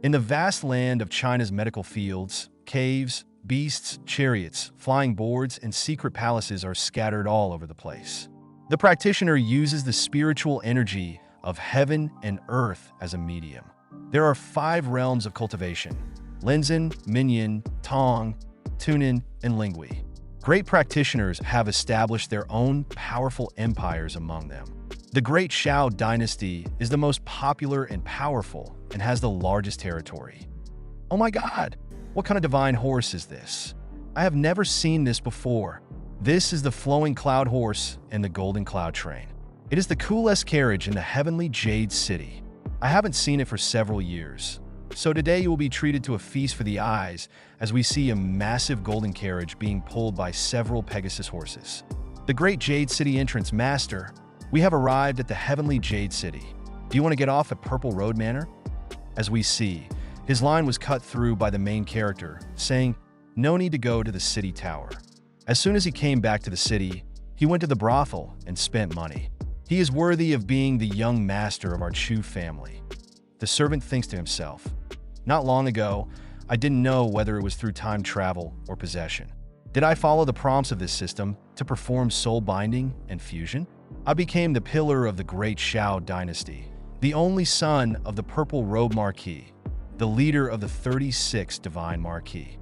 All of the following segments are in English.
In the vast land of China's medical fields, caves, beasts, chariots, flying boards, and secret palaces are scattered all over the place. The practitioner uses the spiritual energy of heaven and earth as a medium. There are 5 realms of cultivation: Lenzin, Minyan, Tong, Tunin, and Lingui. Great practitioners have established their own powerful empires among them. The Great Shao dynasty is the most popular and powerful and has the largest territory. Oh my god! What kind of divine horse is this? I have never seen this before. This is the flowing cloud horse and the golden cloud train. It is the coolest carriage in the heavenly Jade City. I haven't seen it for several years. So today you will be treated to a feast for the eyes as we see a massive golden carriage being pulled by several Pegasus horses. The Great Jade City entrance master, we have arrived at the heavenly Jade City. Do you want to get off at Purple Road Manor? As we see, his line was cut through by the main character, saying, "No need to go to the city tower." As soon as he came back to the city, he went to the brothel and spent money. He is worthy of being the young master of our Chu family. The servant thinks to himself, "Not long ago, I didn't know whether it was through time travel or possession. Did I follow the prompts of this system to perform soul binding and fusion? I became the pillar of the Great Shao dynasty, the only son of the Purple Robe Marquis, the leader of the 36 Divine Marquis."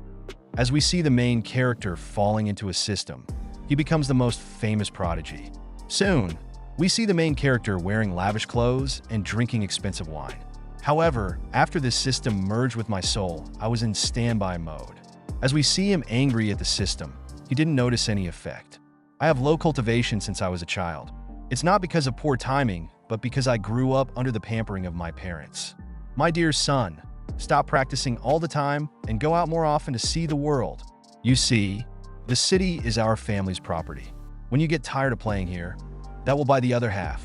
As we see the main character falling into a system, he becomes the most famous prodigy. Soon, we see the main character wearing lavish clothes and drinking expensive wine. However, after this system merged with my soul, I was in standby mode. As we see him angry at the system, he didn't notice any effect. I have low cultivation since I was a child. It's not because of poor timing, but because I grew up under the pampering of my parents. My dear son, stop practicing all the time and go out more often to see the world. You see, the city is our family's property. When you get tired of playing here, that will buy the other half.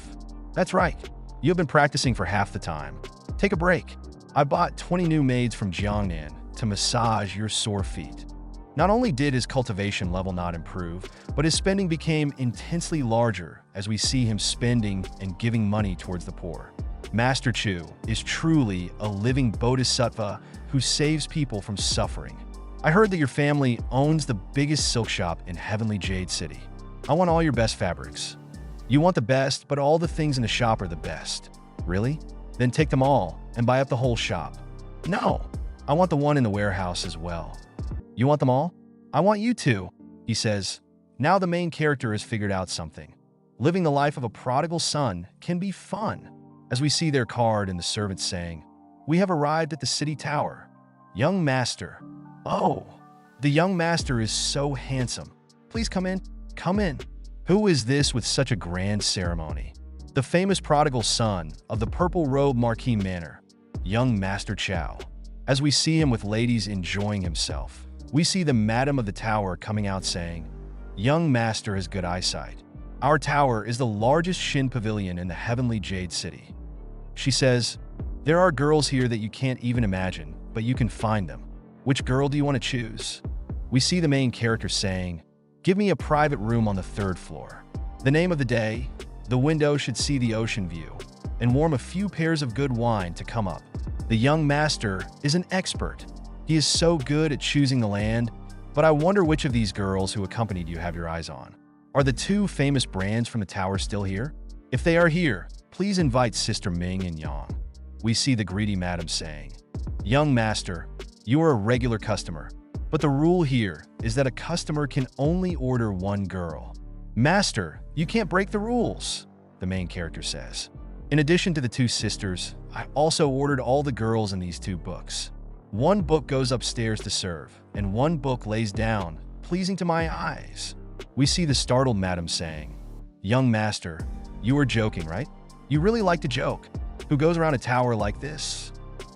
That's right, you have been practicing for half the time. Take a break. I bought 20 new maids from Jiangnan to massage your sore feet. Not only did his cultivation level not improve, but his spending became intensely larger as we see him spending and giving money towards the poor. Master Chu is truly a living bodhisattva who saves people from suffering. I heard that your family owns the biggest silk shop in Heavenly Jade City. I want all your best fabrics. You want the best, but all the things in the shop are the best. Really? Then take them all and buy up the whole shop. No, I want the one in the warehouse as well. You want them all? I want you to, he says. Now the main character has figured out something. Living the life of a prodigal son can be fun. As we see their card and the servant saying, "We have arrived at the city tower. Young master." Oh, the young master is so handsome. Please come in. Come in. Who is this with such a grand ceremony? The famous prodigal son of the Purple Robe Marquis Manor, young Master Chow. As we see him with ladies enjoying himself, we see the madam of the tower coming out saying, "Young master has good eyesight. Our tower is the largest Shin pavilion in the heavenly Jade City." She says, "There are girls here that you can't even imagine, but you can find them. Which girl do you want to choose?" We see the main character saying, "Give me a private room on the 3rd floor. The name of the day, the window should see the ocean view, and warm a few pairs of good wine to come up." The young master is an expert. He is so good at choosing the land, but I wonder which of these girls who accompanied you have your eyes on. Are the 2 famous brands from the tower still here? If they are here, please invite Sister Ming and Yang. We see the greedy madam saying, "Young master, you are a regular customer, but the rule here is that a customer can only order 1 girl." "Master, you can't break the rules," the main character says. In addition to the 2 sisters, I also ordered all the girls in these 2 books. 1 book goes upstairs to serve, and 1 book lays down, pleasing to my eyes. We see the startled madam saying, "Young master, you are joking, right? You really like to joke. Who goes around a tower like this?"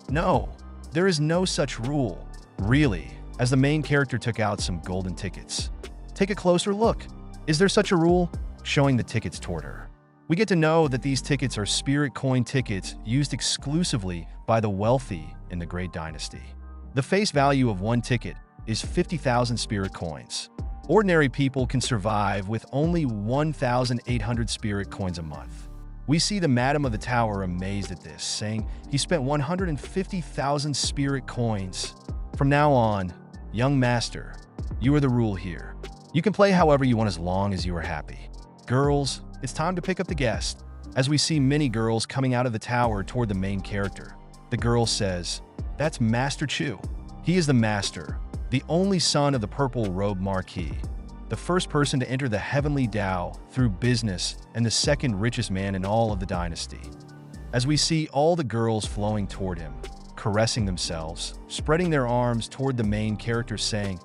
"No, there is no such rule." "Really?" As the main character took out some golden tickets. "Take a closer look. Is there such a rule?" Showing the tickets toward her. We get to know that these tickets are spirit coin tickets used exclusively by the wealthy in the Great Dynasty. The face value of 1 ticket is 50,000 spirit coins. Ordinary people can survive with only 1,800 spirit coins a month. We see the Madam of the Tower amazed at this, saying he spent 150,000 spirit coins. From now on, young master, you are the rule here. You can play however you want as long as you are happy. Girls, it's time to pick up the guest. As we see many girls coming out of the tower toward the main character, the girl says, "That's Master Chu. He is the master, the only son of the Purple Robe Marquis, the first person to enter the Heavenly Tao through business and the second richest man in all of the dynasty." As we see all the girls flowing toward him, caressing themselves, spreading their arms toward the main character saying,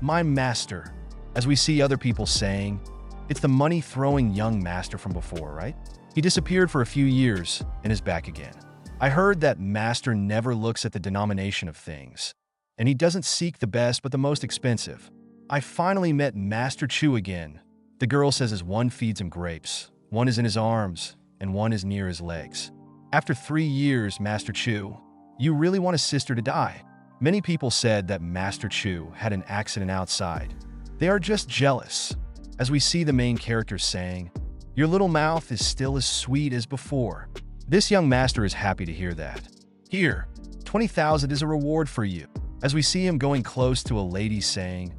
"My master." As we see other people saying, "It's the money-throwing young master from before, right? He disappeared for a few years and is back again. I heard that master never looks at the denomination of things, and he doesn't seek the best but the most expensive. I finally met Master Chu again," the girl says as one feeds him grapes, one is in his arms, and one is near his legs. "After 3 years, Master Chu, you really want a sister to die?" Many people said that Master Chu had an accident outside. They are just jealous. As we see the main character saying, "Your little mouth is still as sweet as before." This young master is happy to hear that. "Here, 20,000 is a reward for you." As we see him going close to a lady saying,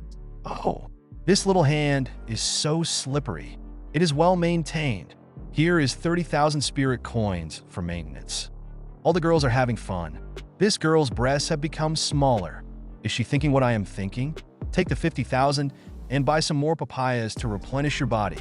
"Oh, this little hand is so slippery. It is well maintained. Here is 30,000 spirit coins for maintenance." All the girls are having fun. This girl's breasts have become smaller. Is she thinking what I am thinking? Take the 50,000 and buy some more papayas to replenish your body.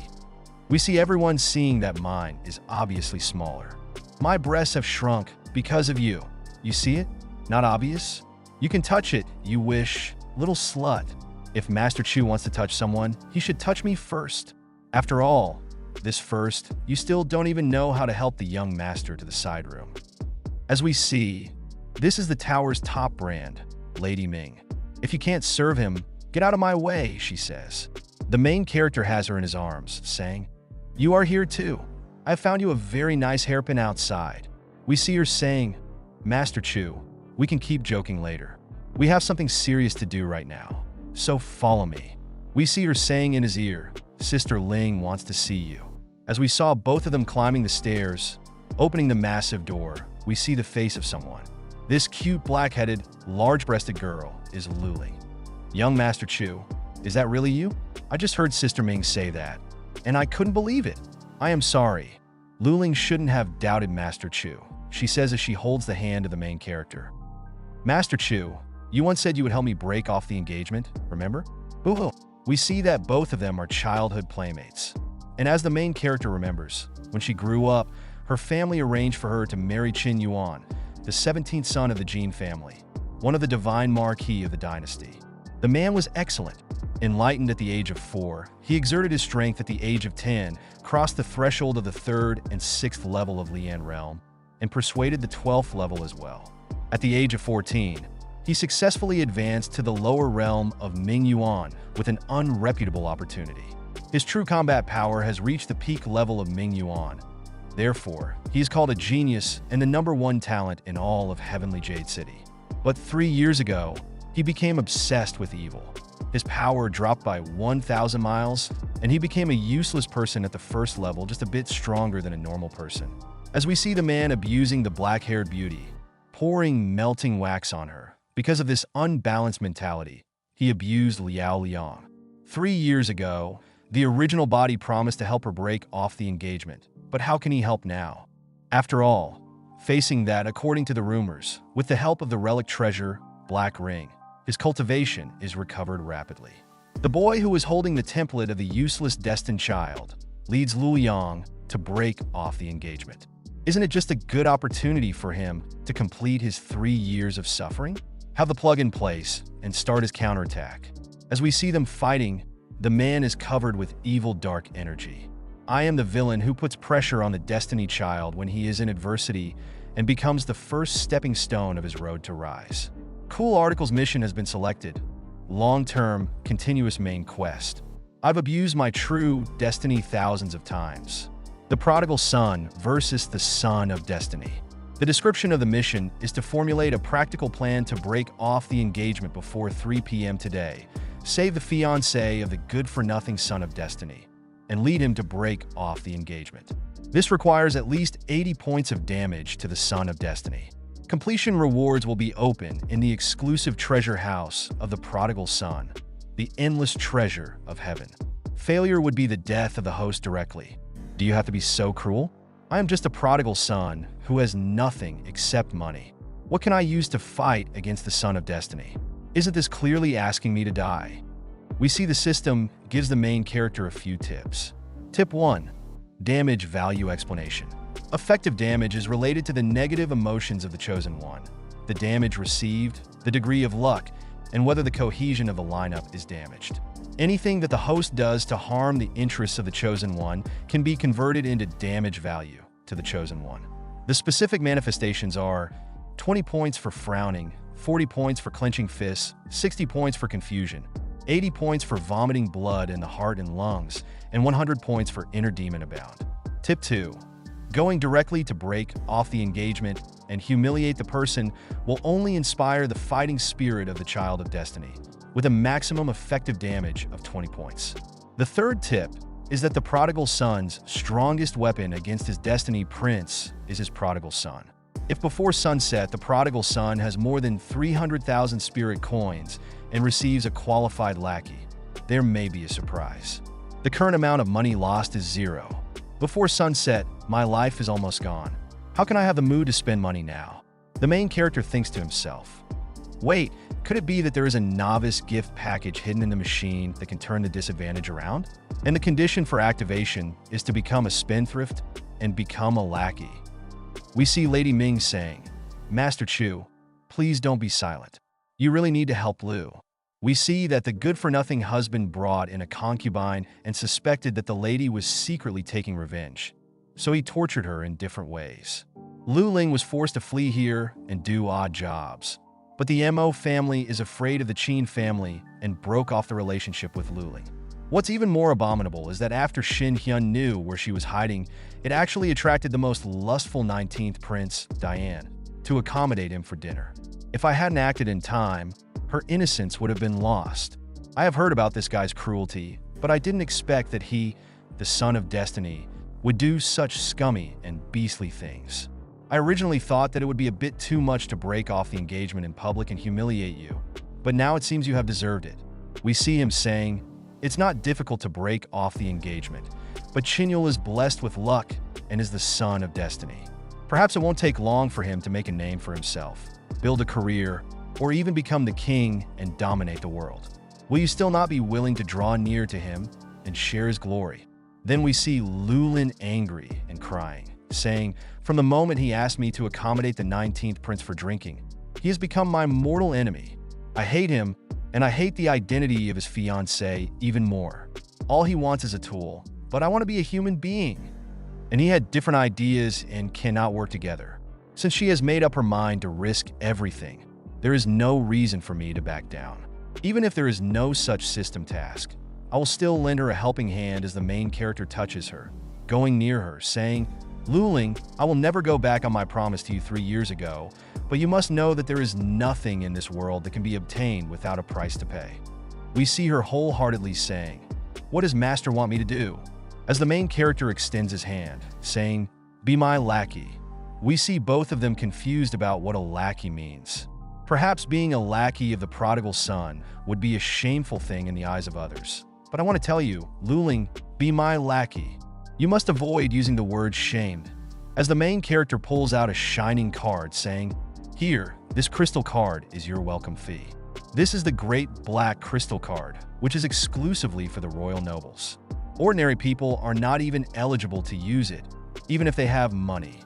We see everyone seeing that mine is obviously smaller. My breasts have shrunk because of you. You see it? Not obvious? You can touch it, you wish, little slut. If Master Chu wants to touch someone, he should touch me first. After all, this first, you still don't even know how to help the young master to the side room. As we see, this is the tower's top brand, Lady Ming. "If you can't serve him, get out of my way," she says. The main character has her in his arms, saying, "You are here too. I found you a very nice hairpin outside." We see her saying, "Master Chu, we can keep joking later. We have something serious to do right now, so follow me." We see her saying in his ear, "Sister Ling wants to see you." As we saw both of them climbing the stairs, opening the massive door, we see the face of someone. This cute black-headed, large-breasted girl is Luling. "Young Master Chu, is that really you? I just heard Sister Ming say that, and I couldn't believe it. I am sorry." Luling shouldn't have doubted Master Chu, she says as she holds the hand of the main character. "Master Chu, you once said you would help me break off the engagement, remember?" Boo-hoo. We see that both of them are childhood playmates. And as the main character remembers, when she grew up, her family arranged for her to marry Qin Yuan, the 17th son of the Jin family, one of the divine marquis of the dynasty. The man was excellent. Enlightened at the age of 4, he exerted his strength at the age of 10, crossed the threshold of the 3rd and 6th level of Lian realm, and persuaded the 12th level as well. At the age of 14, he successfully advanced to the lower realm of Ming Yuan with an unreputable opportunity. His true combat power has reached the peak level of Ming Yuan. Therefore, he is called a genius and the #1 talent in all of Heavenly Jade City. But 3 years ago, he became obsessed with evil. His power dropped by 1,000 miles, and he became a useless person at the 1st level, just a bit stronger than a normal person. As we see the man abusing the black-haired beauty, pouring melting wax on her. Because of this unbalanced mentality, he abused Liao Liang. 3 years ago, the original body promised to help her break off the engagement. But how can he help now? After all, facing that, according to the rumors, with the help of the relic treasure, Black Ring, his cultivation is recovered rapidly. The boy who is holding the template of the useless destined child leads Lu Yang to break off the engagement. Isn't it just a good opportunity for him to complete his 3 years of suffering? Have the plug in place and start his counterattack. As we see them fighting, the man is covered with evil dark energy. I am the villain who puts pressure on the Destiny Child when he is in adversity and becomes the first stepping stone of his road to rise. Cool Article's mission has been selected. Long-term, continuous main quest. I've abused my true destiny thousands of times. The Prodigal Son versus the Son of Destiny. The description of the mission is to formulate a practical plan to break off the engagement before 3 p.m. today, save the fiancé of the good-for-nothing Son of Destiny, and lead him to break off the engagement. This requires at least 80 points of damage to the Son of Destiny. Completion rewards will be open in the exclusive treasure house of the Prodigal Son, the endless treasure of heaven. Failure would be the death of the host directly. Do you have to be so cruel? I am just a prodigal son who has nothing except money. What can I use to fight against the Son of Destiny? Isn't this clearly asking me to die? We see the system gives the main character a few tips. Tip 1. Damage value explanation. Effective damage is related to the negative emotions of the chosen one, the damage received, the degree of luck, and whether the cohesion of the lineup is damaged. Anything that the host does to harm the interests of the chosen one can be converted into damage value to the chosen one. The specific manifestations are 20 points for frowning, 40 points for clenching fists, 60 points for confusion, 80 points for vomiting blood in the heart and lungs, and 100 points for inner demon abound. Tip 2. Going directly to break off the engagement and humiliate the person will only inspire the fighting spirit of the Child of Destiny, with a maximum effective damage of 20 points. The third tip is that the Prodigal Son's strongest weapon against his Destiny Prince is his Prodigal Son. If before sunset the Prodigal Son has more than 300,000 spirit coins and receives a qualified lackey, there may be a surprise. The current amount of money lost is 0. Before sunset, my life is almost gone. How can I have the mood to spend money now? The main character thinks to himself, wait, could it be that there is a novice gift package hidden in the machine that can turn the disadvantage around? And the condition for activation is to become a spendthrift and become a lackey. We see Lady Ming saying, Master Chu, please don't be silent. You really need to help Lu. We see that the good-for-nothing husband brought in a concubine and suspected that the lady was secretly taking revenge, so he tortured her in different ways. Lu Ling was forced to flee here and do odd jobs, but the Mo family is afraid of the Qin family and broke off the relationship with Lu Ling. What's even more abominable is that after Xin Hyun knew where she was hiding, it actually attracted the most lustful 19th prince, Diane, to accommodate him for dinner. If I hadn't acted in time, her innocence would have been lost. I have heard about this guy's cruelty, but I didn't expect that he, the Son of Destiny, would do such scummy and beastly things. I originally thought that it would be a bit too much to break off the engagement in public and humiliate you, but now it seems you have deserved it. We see him saying, it's not difficult to break off the engagement, but Chinyul is blessed with luck and is the Son of Destiny. Perhaps it won't take long for him to make a name for himself, build a career, or even become the king and dominate the world. Will you still not be willing to draw near to him and share his glory? Then we see Lulin angry and crying, saying, from the moment he asked me to accommodate the 19th prince for drinking, he has become my mortal enemy. I hate him, and I hate the identity of his fiancée even more. All he wants is a tool, but I want to be a human being. And he had different ideas and cannot work together. Since she has made up her mind to risk everything, there is no reason for me to back down. Even if there is no such system task, I will still lend her a helping hand as the main character touches her, going near her, saying, Luling, I will never go back on my promise to you 3 years ago, but you must know that there is nothing in this world that can be obtained without a price to pay. We see her wholeheartedly saying, what does Master want me to do? As the main character extends his hand, saying, be my lackey. We see both of them confused about what a lackey means. Perhaps being a lackey of the Prodigal Son would be a shameful thing in the eyes of others. But I want to tell you, Luling, be my lackey. You must avoid using the word shamed, as the main character pulls out a shining card saying, here, this crystal card is your welcome fee. This is the Great Black Crystal Card, which is exclusively for the royal nobles. Ordinary people are not even eligible to use it, even if they have money.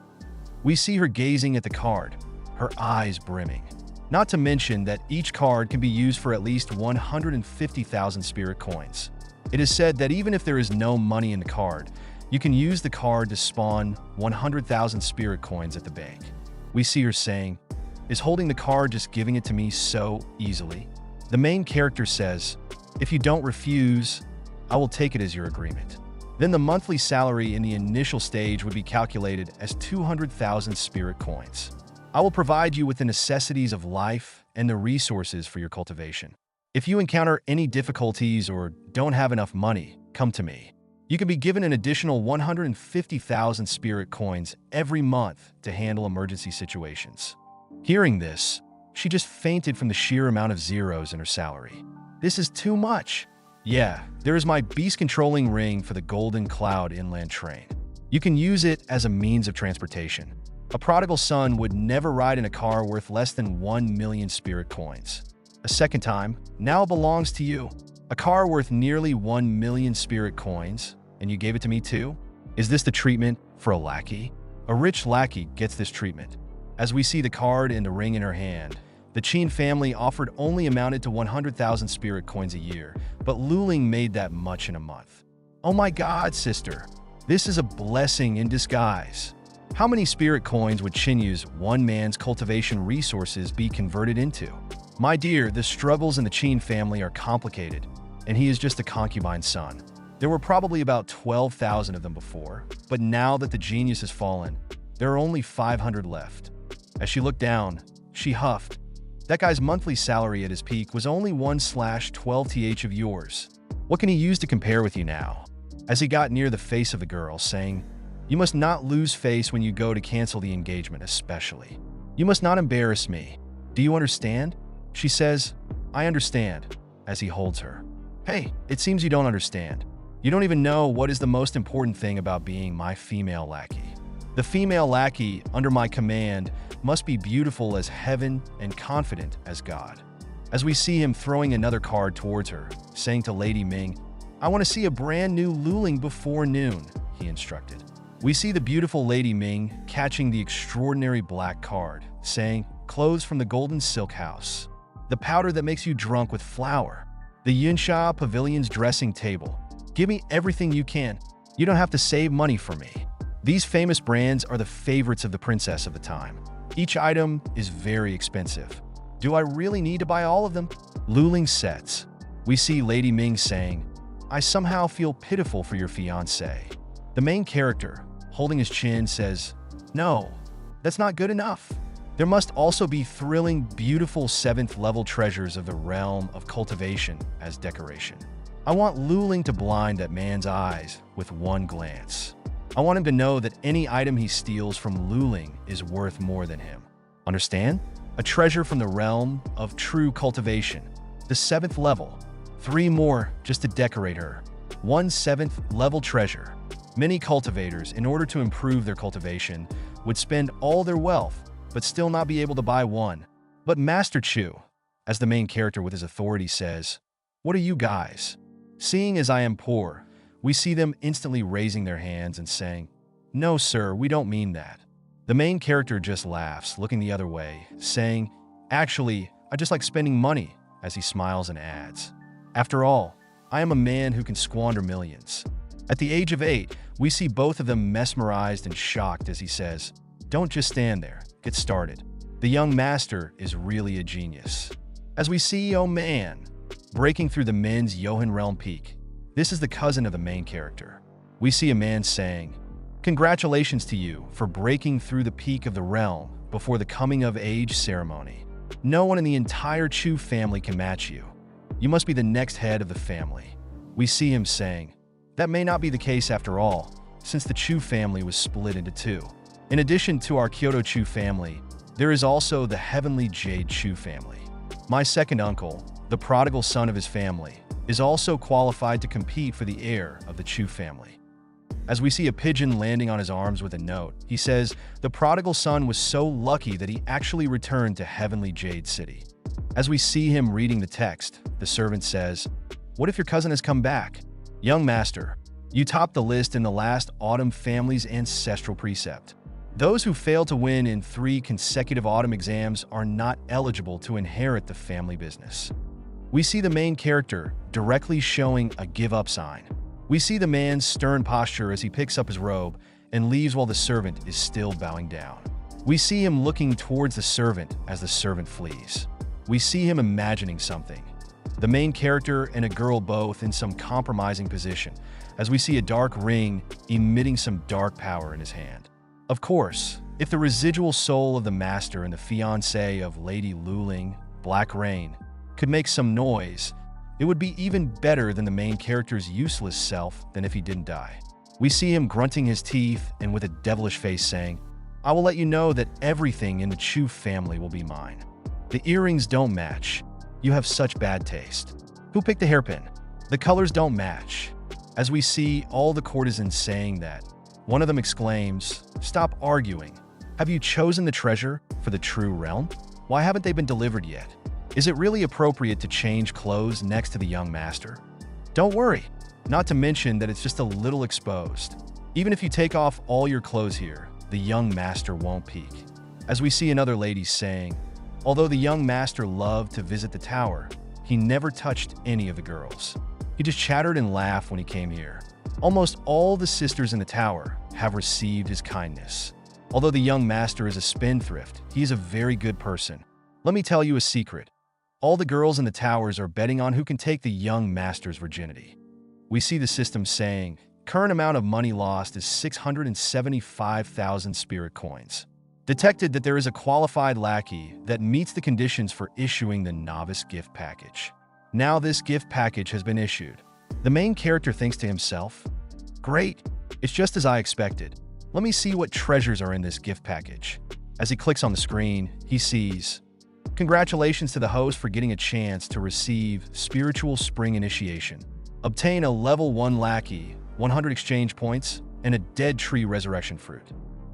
We see her gazing at the card, her eyes brimming. Not to mention that each card can be used for at least 150,000 spirit coins. It is said that even if there is no money in the card, you can use the card to spawn 100,000 spirit coins at the bank. We see her saying, is holding the card just giving it to me so easily? The main character says, if you don't refuse, I will take it as your agreement. Then the monthly salary in the initial stage would be calculated as 200,000 spirit coins. I will provide you with the necessities of life and the resources for your cultivation. If you encounter any difficulties or don't have enough money, come to me. You can be given an additional 150,000 spirit coins every month to handle emergency situations. Hearing this, she just fainted from the sheer amount of zeros in her salary. This is too much. Yeah, there is my beast-controlling ring for the Golden Cloud inland train. You can use it as a means of transportation. A prodigal son would never ride in a car worth less than 1 million spirit coins. A second time, now it belongs to you. A car worth nearly 1 million spirit coins, and you gave it to me too? Is this the treatment for a lackey? A rich lackey gets this treatment. As we see the card and the ring in her hand, the Qin family offered only amounted to 100,000 spirit coins a year, but Luling made that much in a month. Oh my God, sister. This is a blessing in disguise. How many spirit coins would Qinyu's one man's cultivation resources be converted into? My dear, the struggles in the Qin family are complicated, and he is just a concubine's son. There were probably about 12,000 of them before, but now that the genius has fallen, there are only 500 left. As she looked down, she huffed. That guy's monthly salary at his peak was only 1/12 th of yours. What can he use to compare with you now? As he got near the face of the girl, saying, "You must not lose face when you go to cancel the engagement especially. You must not embarrass me. Do you understand?" She says, "I understand," as he holds her. Hey, it seems you don't understand. You don't even know what is the most important thing about being my female lackey. The female lackey under my command must be beautiful as heaven and confident as God. As we see him throwing another card towards her, saying to Lady Ming, "I want to see a brand new Luling before noon," he instructed. We see the beautiful Lady Ming catching the extraordinary black card, saying, "Clothes from the Golden Silk House. The powder that makes you drunk with flour. The Yunsha Pavilion's dressing table. Give me everything you can. You don't have to save money for me." These famous brands are the favorites of the princess of the time. Each item is very expensive. Do I really need to buy all of them? Luling sets. We see Lady Ming saying, "I somehow feel pitiful for your fiancé." The main character, holding his chin, says, "No, that's not good enough. There must also be thrilling, beautiful 7th level treasures of the realm of cultivation as decoration. I want Luling to blind that man's eyes with one glance. I want him to know that any item he steals from Luling is worth more than him. Understand? A treasure from the realm of true cultivation. The 7th level. 3 more just to decorate her. 1 7th level treasure." Many cultivators, in order to improve their cultivation, would spend all their wealth, but still not be able to buy one. But Master Chu, as the main character with his authority, says, "What are you guys? Seeing as I am poor," we see them instantly raising their hands and saying, "No, sir, we don't mean that." The main character just laughs, looking the other way, saying, "Actually, I just like spending money," as he smiles and adds, "After all, I am a man who can squander millions." At the age of 8, we see both of them mesmerized and shocked as he says, "Don't just stand there, get started." The young master is really a genius. As we see, oh man, breaking through the men's Johan realm peak. This is the cousin of the main character. We see a man saying, "Congratulations to you for breaking through the peak of the realm before the coming of age ceremony. No one in the entire Chu family can match you. You must be the next head of the family." We see him saying, "That may not be the case after all, since the Chu family was split into 2. In addition to our Kyoto Chu family, there is also the Heavenly Jade Chu family. My second uncle, the prodigal son of his family, is also qualified to compete for the heir of the Chu family." As we see a pigeon landing on his arms with a note, he says, "The prodigal son was so lucky that he actually returned to Heavenly Jade City." As we see him reading the text, the servant says, "What if your cousin has come back? Young master, you topped the list in the last autumn family's ancestral precept. Those who fail to win in 3 consecutive autumn exams are not eligible to inherit the family business." We see the main character directly showing a give-up sign. We see the man's stern posture as he picks up his robe and leaves while the servant is still bowing down. We see him looking towards the servant as the servant flees. We see him imagining something. The main character and a girl both in some compromising position, as we see a dark ring emitting some dark power in his hand. Of course, if the residual soul of the master and the fiancé of Lady Luling, Black Rain, could make some noise, It would be even better than the main character's useless self than if he didn't die. We see him grunting his teeth and with a devilish face saying, "I will let you know that everything in the Chu family will be mine." The earrings don't match. You have such bad taste. Who picked the hairpin? The colors don't match. As we see all the courtesans saying that, one of them exclaims, "Stop arguing. Have you chosen the treasure for the true realm? Why haven't they been delivered yet? Is it really appropriate to change clothes next to the young master?" Don't worry, not to mention that it's just a little exposed. Even if you take off all your clothes here, the young master won't peek. As we see another lady saying, although the young master loved to visit the tower, he never touched any of the girls. He just chattered and laughed when he came here. Almost all the sisters in the tower have received his kindness. Although the young master is a spendthrift, he is a very good person. Let me tell you a secret. All the girls in the towers are betting on who can take the young master's virginity. We see the system saying, current amount of money lost is 675,000 spirit coins. Detected that there is a qualified lackey that meets the conditions for issuing the novice gift package. Now this gift package has been issued. The main character thinks to himself, "Great, it's just as I expected. Let me see what treasures are in this gift package." As he clicks on the screen, he sees, "Congratulations to the host for getting a chance to receive Spiritual Spring Initiation. Obtain a level 1 lackey, 100 exchange points, and a dead tree resurrection fruit."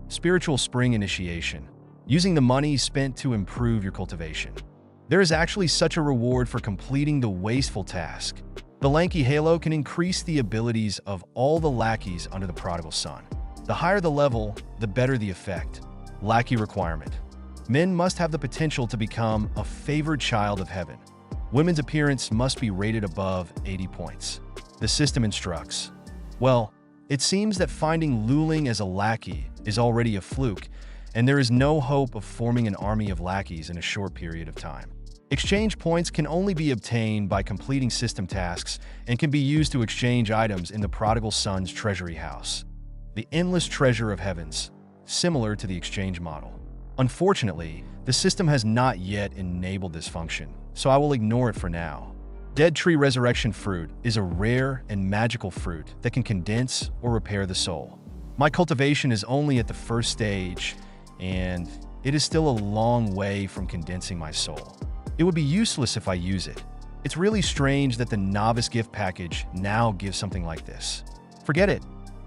Spiritual Spring Initiation. Using the money spent to improve your cultivation. There is actually such a reward for completing the wasteful task. The lanky halo can increase the abilities of all the lackeys under the Prodigal Son. The higher the level, the better the effect. Lackey requirement. Men must have the potential to become a favored child of heaven. Women's appearance must be rated above 80 points. The system instructs. Well, it seems that finding Luling as a lackey is already a fluke, and there is no hope of forming an army of lackeys in a short period of time. Exchange points can only be obtained by completing system tasks and can be used to exchange items in the Prodigal Son's treasury house. The endless treasure of heavens, similar to the exchange model. Unfortunately, the system has not yet enabled this function, so I will ignore it for now. Dead Tree Resurrection Fruit is a rare and magical fruit that can condense or repair the soul. My cultivation is only at the first stage, and it is still a long way from condensing my soul. It would be useless if I use it. It's really strange that the novice gift package now gives something like this. Forget it.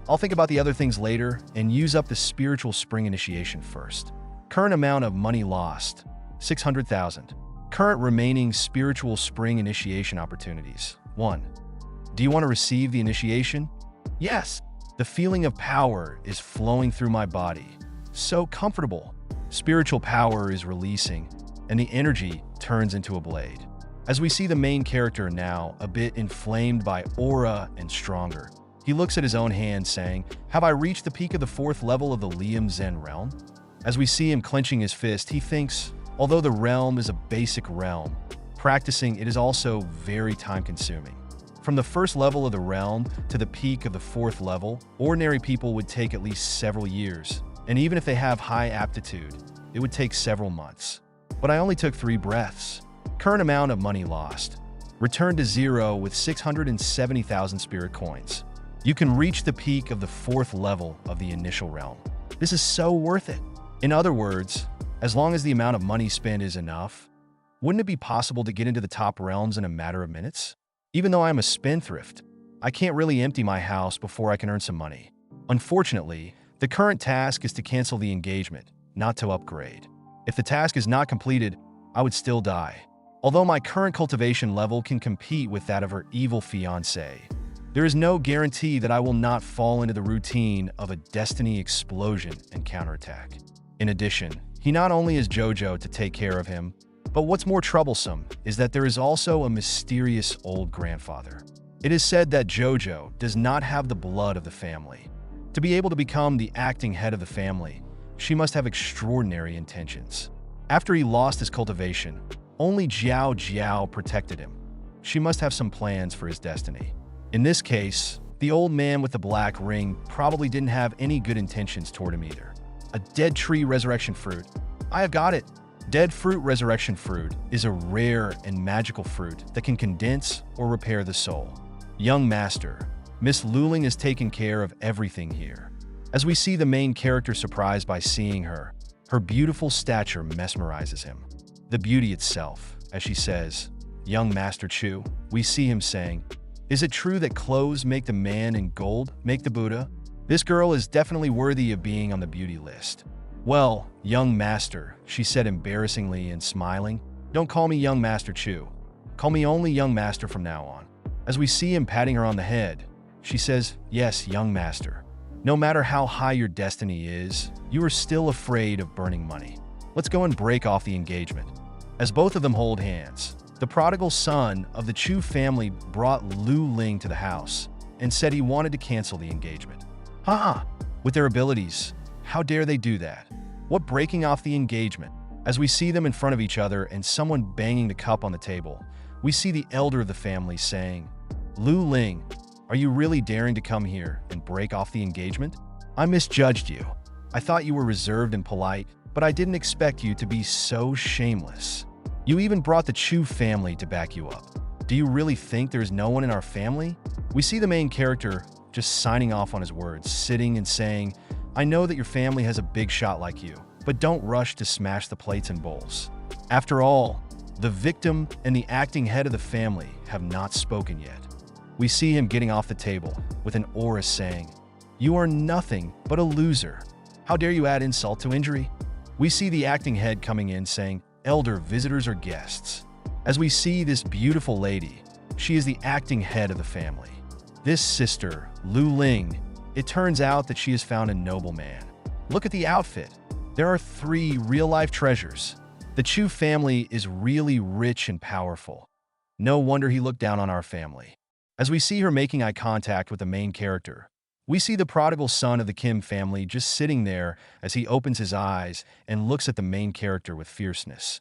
I'll think about the other things later and use up the Spiritual Spring Initiation first. Current amount of money lost, 600,000. Current remaining Spiritual Spring Initiation opportunities, 1. Do you want to receive the initiation? Yes. The feeling of power is flowing through my body. So comfortable. Spiritual power is releasing, and the energy turns into a blade. As we see the main character now a bit inflamed by aura and stronger, he looks at his own hand saying, "Have I reached the peak of the 4th level of the Liam Zen realm?" As we see him clenching his fist, he thinks, although the realm is a basic realm, practicing it is also very time-consuming. From the 1st level of the realm to the peak of the 4th level, ordinary people would take at least several years, and even if they have high aptitude, it would take several months. But I only took 3 breaths. Current amount of money lost. Return to 0 with 670,000 spirit coins. You can reach the peak of the 4th level of the initial realm. This is so worth it. In other words, as long as the amount of money spent is enough, wouldn't it be possible to get into the top realms in a matter of minutes? Even though I'm a spendthrift, I can't really empty my house before I can earn some money. Unfortunately, the current task is to cancel the engagement, not to upgrade. If the task is not completed, I would still die. Although my current cultivation level can compete with that of her evil fiancé, there is no guarantee that I will not fall into the routine of a destiny explosion and counterattack. In addition, he not only has Jojo to take care of him, but what's more troublesome is that there is also a mysterious old grandfather. It is said that Jojo does not have the blood of the family. To be able to become the acting head of the family, she must have extraordinary intentions. After he lost his cultivation, only Jiao Jiao protected him. She must have some plans for his destiny. In this case, the old man with the black ring probably didn't have any good intentions toward him either. A dead tree resurrection fruit. I have got it. Dead fruit resurrection fruit is a rare and magical fruit that can condense or repair the soul. Young master, Miss Luling is taking care of everything here. As we see the main character surprised by seeing her, her beautiful stature mesmerizes him. The beauty itself, as she says, "Young Master Chu," we see him saying, "Is it true that clothes make the man and gold make the Buddha?" This girl is definitely worthy of being on the beauty list. "Well, young master," she said embarrassingly and smiling, "don't call me young Master Chu. Call me only young master from now on." As we see him patting her on the head, she says, "Yes, young master. No matter how high your destiny is, you are still afraid of burning money. Let's go and break off the engagement." As both of them hold hands, the prodigal son of the Chu family brought Lu Ling to the house and said he wanted to cancel the engagement. With their abilities, how dare they do that? What breaking off the engagement? As we see them in front of each other and someone banging the cup on the table, we see the elder of the family saying, "Lu Ling, are you really daring to come here and break off the engagement? I misjudged you. I thought you were reserved and polite, but I didn't expect you to be so shameless. You even brought the Chu family to back you up. Do you really think there's no one in our family?" We see the main character just signing off on his words, sitting and saying, "I know that your family has a big shot like you, but don't rush to smash the plates and bowls." After all, the victim and the acting head of the family have not spoken yet. We see him getting off the table with an aura saying, "You are nothing but a loser. How dare you add insult to injury?" We see the acting head coming in saying, "Elder, visitors or guests." As we see this beautiful lady, she is the acting head of the family. This sister, Lu Ling, it turns out that she has found a noble man. Look at the outfit. There are 3 real-life treasures. The Chu family is really rich and powerful. No wonder he looked down on our family. As we see her making eye contact with the main character, we see the prodigal son of the Kim family just sitting there as he opens his eyes and looks at the main character with fierceness.